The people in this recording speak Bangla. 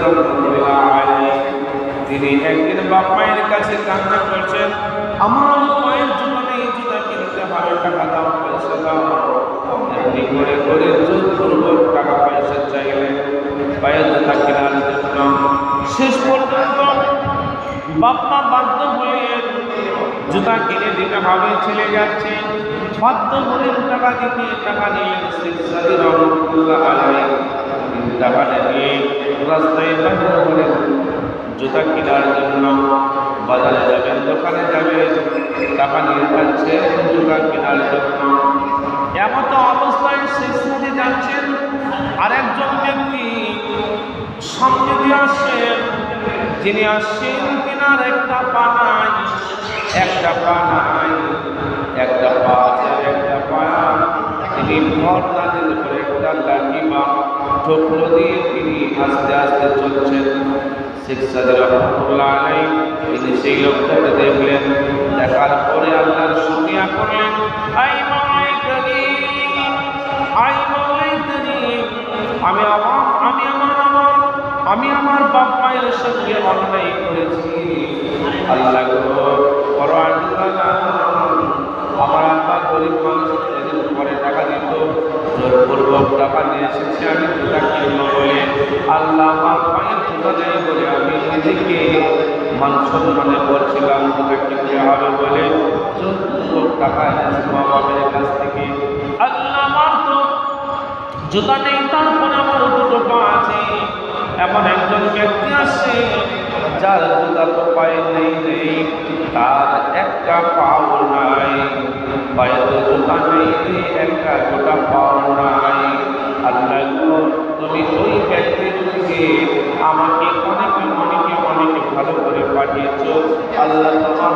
রাহমাতুল্লাহ আলাইহি তিনি একদিন বাপ মায়ের কাছে কান্না করছেন, আমার পায়ের জুতা নেই, জুতা কিনতে হবে, টাকা দাও, পয়সা দাও। এমনি করে করে জোরপূর্বক টাকা পয়সা চাইলেন পায়ের জুতা কেনার জন্য। শেষ পর্যন্ত বাপ মা বাধ্য হয়ে জুতা কিনে দিতে হবে, ছেলে যাচ্ছে, বাধ্য হলেন টাকা দিতে। টাকা নিলেন শেখ সাদী রাহমাতুল্লাহ আলাইহি, টাকা নিয়ে রাস্তায় বাহির হলেন জুতা কেনার জন্য। বাজারে যাবেন, দোকানে যাবেন, টাকা নিয়ে যাচ্ছেন জুতা কেনার জন্য। এমত অবস্থায় শেখ সাদী যাচ্ছেন, আরেকজন ব্যক্তি সামনে দিয়ে আসছেন। যিনি আসছেন তিনার একটা পা নাই, একটা পা নাই, একটা পা আছে, একটা পা। তিনি ভর না দিলে পরে একটা লাঠি বা ঠোকরো দিয়ে তিনি আস্তে আস্তে চলছেন। শেখ সাদী রাহমাতুল্লাহ আলাইহি তিনি সেই লোকটাকে দেখলেন, দেখার পরে আল্লাহর শুকরিয়া করলেন, আই মাওলাই কারীম, আই মাওলাই কারীম, আমি আমার বাপ মায়ের সঙ্গে অন্যায় করেছি। আল্লাহ গো, আমার আব্বা গরিব মানুষ, এদের উপরে টাকা দিত, জোরপূর্বক টাকা নিয়ে এসেছি আমি জুতা কিনবো বলে। আল্লাহ আমার পায়ের জুতা নেই বলে আমি নিজেকে মান সম্মানে করছিলাম জুতা কিনতে হবে বলে জোরপূর্বক টাকা এনেছি মা বাবার কাছ থেকে। আল্লাহ আমার তো জুতা নেই, তারপরে আমার দুটো পা আছে। এমন একজন ব্যক্তি আসছে যার জুতা তো পায়ে নেই, তার একটা পাও নাই, পায়ে তো জুতা নেই, একটা গোটা পাও নাই। আল্লাহ তুমি ওই ব্যক্তিকে আমাকে অনেকে ভালো করে পাঠিয়েছ। আল্লাহ তোমার